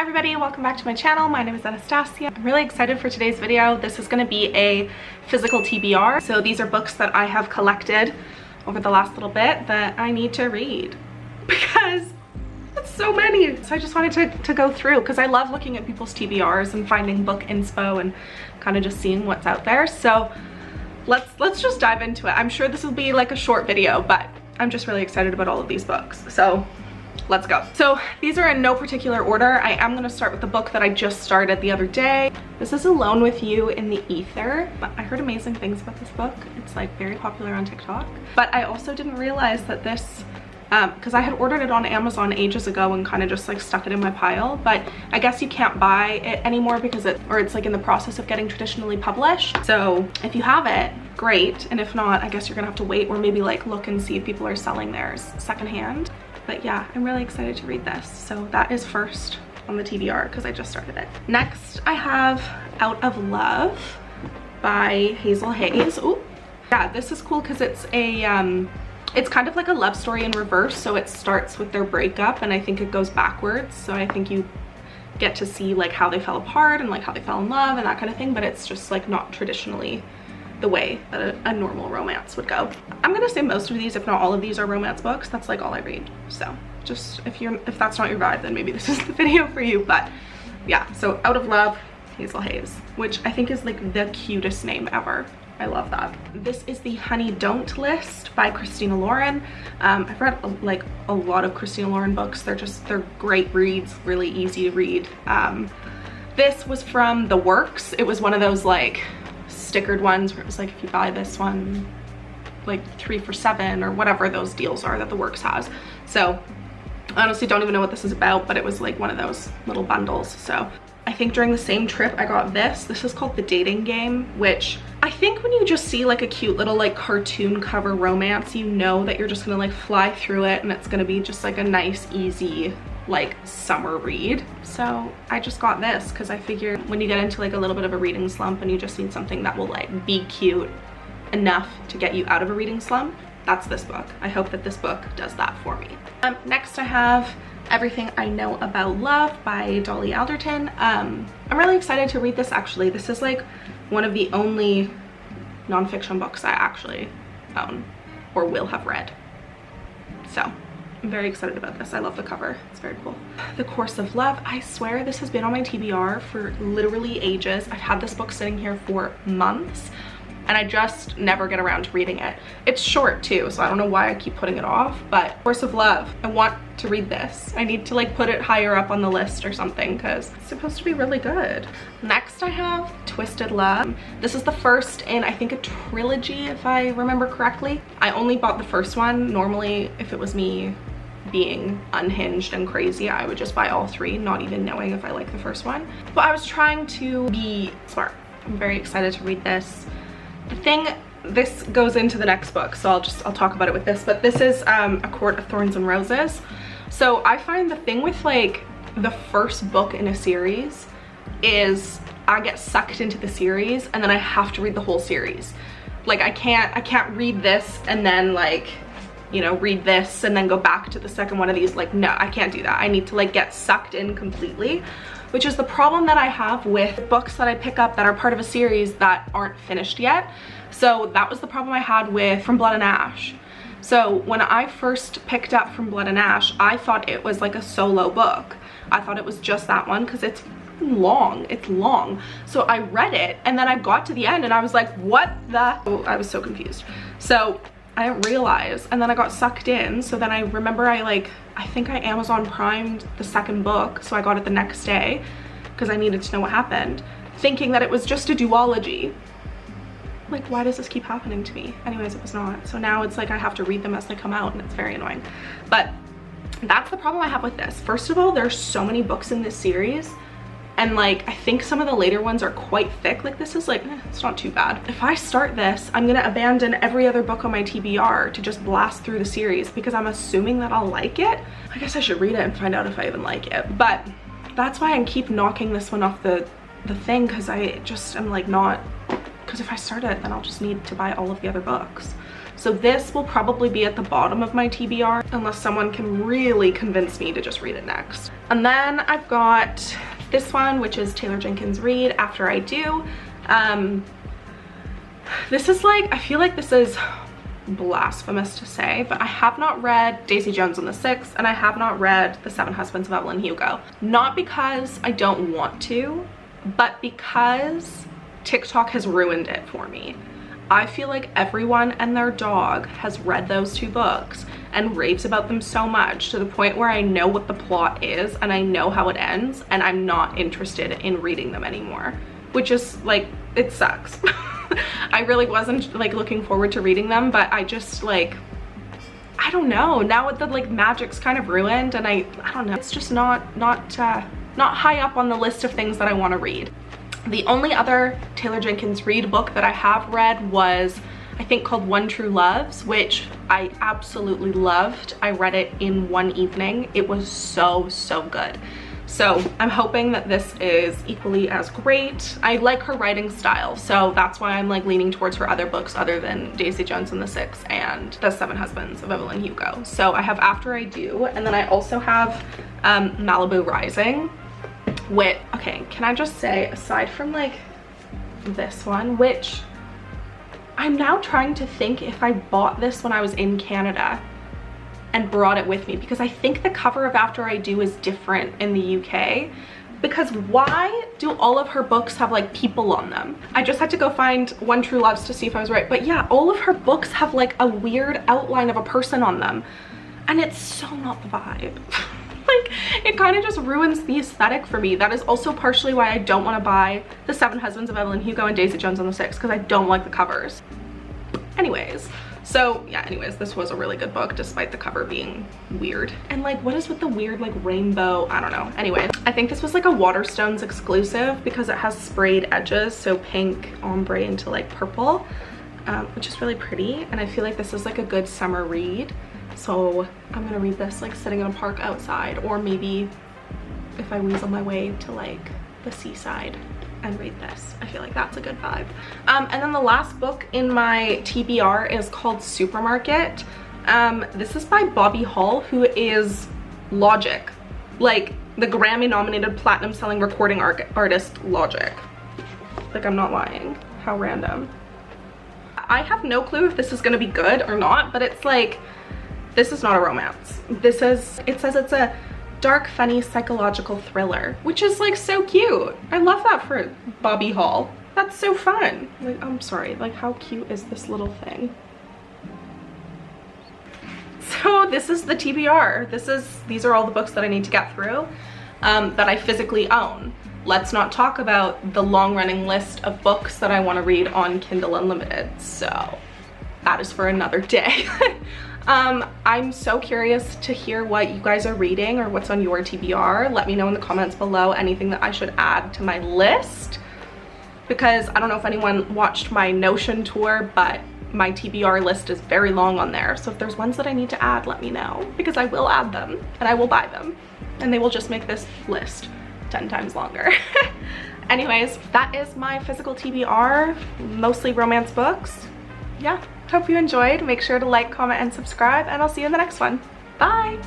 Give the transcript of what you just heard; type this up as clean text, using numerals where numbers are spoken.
everybody, welcome back to my channel. My name is Anastacia. I'm really excited for today's video. This is going to be a physical TBR. So these are books that I have collected over the last little bit that I need to read because it's so many. So I just wanted to go through because I love looking at people's TBRs and finding book inspo and kind of just seeing what's out there. So let's just dive into it. I'm sure this will be like a short video, but I'm just really excited about all of these books. So let's go. So these are in no particular order. I am going to start with the book that I just started the other day. This is Alone with You in the Ether. I heard amazing things about this book. It's like very popular on TikTok. But I also didn't realize that this, because I had ordered it on Amazon ages ago and kind of just like stuck it in my pile. But I guess you can't buy it anymore because it's like in the process of getting traditionally published. So if you have it, great. And if not, I guess you're gonna have to wait or maybe like look and see if people are selling theirs secondhand. But yeah, I'm really excited to read this. So that is first on the TBR because I just started it. Next, I have Out of Love by Hazel Hayes. Ooh, yeah, this is cool because it's a, it's kind of like a love story in reverse. So it starts with their breakup and I think it goes backwards. So I think you get to see like how they fell apart and like how they fell in love and that kind of thing. But it's just like not traditionally the way that a normal romance would go. I'm gonna say most of these, if not all of these, are romance books. That's like all I read. So just if that's not your vibe, then maybe this is the video for you. But yeah, so Out of Love, Hazel Hayes, which I think is like the cutest name ever. I love that. This is the Honey Don't list by Christina Lauren. I've read like a lot of Christina Lauren books. They're great reads, really easy to read. This was from The Works. It was one of those like stickered ones where it was like, if you buy this one like 3 for $7 or whatever those deals are that The Works has. So I honestly don't even know what this is about, but it was like one of those little bundles. So I think during the same trip I got this. This is called The Dating Game, which I think when you just see like a cute little like cartoon cover romance, you know that you're just gonna like fly through it and it's gonna be just like a nice, easy like summer read. So I just got this because I figured when you get into like a little bit of a reading slump and you just need something that will like be cute enough to get you out of a reading slump, that's this book. I hope that this book does that for me. Next I have Everything I Know About Love by Dolly Alderton. I'm really excited to read this actually. This is like one of the only nonfiction books I actually own or will have read. So I'm very excited about this. I love the cover. It's very cool. The Course of Love. I swear this has been on my TBR for literally ages. I've had this book sitting here for months and I just never get around to reading it. It's short too, so I don't know why I keep putting it off, but Course of Love, I want to read this. I need to like put it higher up on the list or something because it's supposed to be really good. Next I have Twisted Love. This is the first in I think a trilogy if I remember correctly. I only bought the first one. Normally if it was me being unhinged and crazy, I would just buy all three, not even knowing if I like the first one. But I was trying to be smart. I'm very excited to read this. The thing, this goes into the next book, so I'll talk about it with this, but this is A Court of Thorns and Roses. So I find the thing with like the first book in a series is I get sucked into the series and then I have to read the whole series. Like I can't read this and then like, you know, read this and then go back to the second one of these. Like, no, I can't do that. I need to like get sucked in completely, which is the problem that I have with books that I pick up that are part of a series that aren't finished yet. So that was the problem I had with From Blood and Ash. So when I first picked up From Blood and Ash, I thought it was like a solo book. I thought it was just that one because it's long. It's long. So I read it and then I got to the end and I was like, what the? Oh, I was so confused. So I didn't realize, and then I got sucked in. So then I remember I think I Amazon Primed the second book, so I got it the next day because I needed to know what happened, thinking that it was just a duology. Like, why does this keep happening to me? Anyways, it was not. So now it's like I have to read them as they come out and it's very annoying. But that's the problem I have with this. First of all, there's so many books in this series. And like, I think some of the later ones are quite thick. Like this is like, it's not too bad. If I start this, I'm gonna abandon every other book on my TBR to just blast through the series because I'm assuming that I'll like it. I guess I should read it and find out if I even like it. But that's why I keep knocking this one off the thing because I just am like not, because if I start it, then I'll just need to buy all of the other books. So this will probably be at the bottom of my TBR unless someone can really convince me to just read it next. And then I've got this one, which is Taylor Jenkins Reid, After I Do. This is like, I feel like this is blasphemous to say, but I have not read Daisy Jones and the Six, and I have not read The Seven Husbands of Evelyn Hugo. Not because I don't want to, but because TikTok has ruined it for me. I feel like everyone and their dog has read those two books and raves about them so much to the point where I know what the plot is and I know how it ends, and I'm not interested in reading them anymore, which is like, it sucks. I really wasn't like looking forward to reading them, but I just like, I don't know, now the like magic's kind of ruined, and I don't know, it's just not high up on the list of things that I want to read. The only other Taylor Jenkins Reid book that I have read was, I think, called One True Loves, which I absolutely loved. I read it in one evening. It was so good. So I'm hoping that this is equally as great. I like her writing style, so that's why I'm like leaning towards her other books other than Daisy Jones and the Six and The Seven Husbands of Evelyn Hugo. So I have After I Do, and then I also have Malibu Rising. Okay, can I just say, aside from like this one, which I'm now trying to think if I bought this when I was in Canada and brought it with me, because I think the cover of After I Do is different in the UK, because why do all of her books have like people on them? I just had to go find One True Loves to see if I was right, but yeah, all of her books have like a weird outline of a person on them, and it's so not the vibe. Like, it kind of just ruins the aesthetic for me. That is also partially why I don't want to buy The Seven Husbands of Evelyn Hugo and Daisy Jones and the Six, because I don't like the covers. Anyways, so yeah, anyways, this was a really good book despite the cover being weird. And like, what is with the weird like rainbow? I don't know. Anyway, I think this was like a Waterstones exclusive because it has sprayed edges, so pink ombre into like purple, which is really pretty. And I feel like this is like a good summer read. So I'm gonna read this like sitting in a park outside, or maybe if I weasel my way to like the seaside and read this. I feel like that's a good vibe. And then the last book in my TBR is called Supermarket. This is by Bobby Hall, who is Logic, like the Grammy nominated platinum selling recording artist Logic. Like, I'm not lying. How random. I have no clue if this is gonna be good or not, but it's like, this is not a romance. It says it's a dark, funny, psychological thriller, which is like so cute. I love that for Bobby Hall. That's so fun. Like, I'm sorry, like how cute is this little thing? So this is the TBR. These are all the books that I need to get through that I physically own. Let's not talk about the long-running list of books that I want to read on Kindle Unlimited. So that is for another day. I'm so curious to hear what you guys are reading or what's on your TBR. Let me know in the comments below anything that I should add to my list, because I don't know if anyone watched my Notion tour, but my TBR list is very long on there. So if there's ones that I need to add, let me know, because I will add them and I will buy them, and they will just make this list 10 times longer. Anyways, that is my physical TBR, mostly romance books. Yeah, hope you enjoyed. Make sure to like, comment, and subscribe, and I'll see you in the next one. Bye!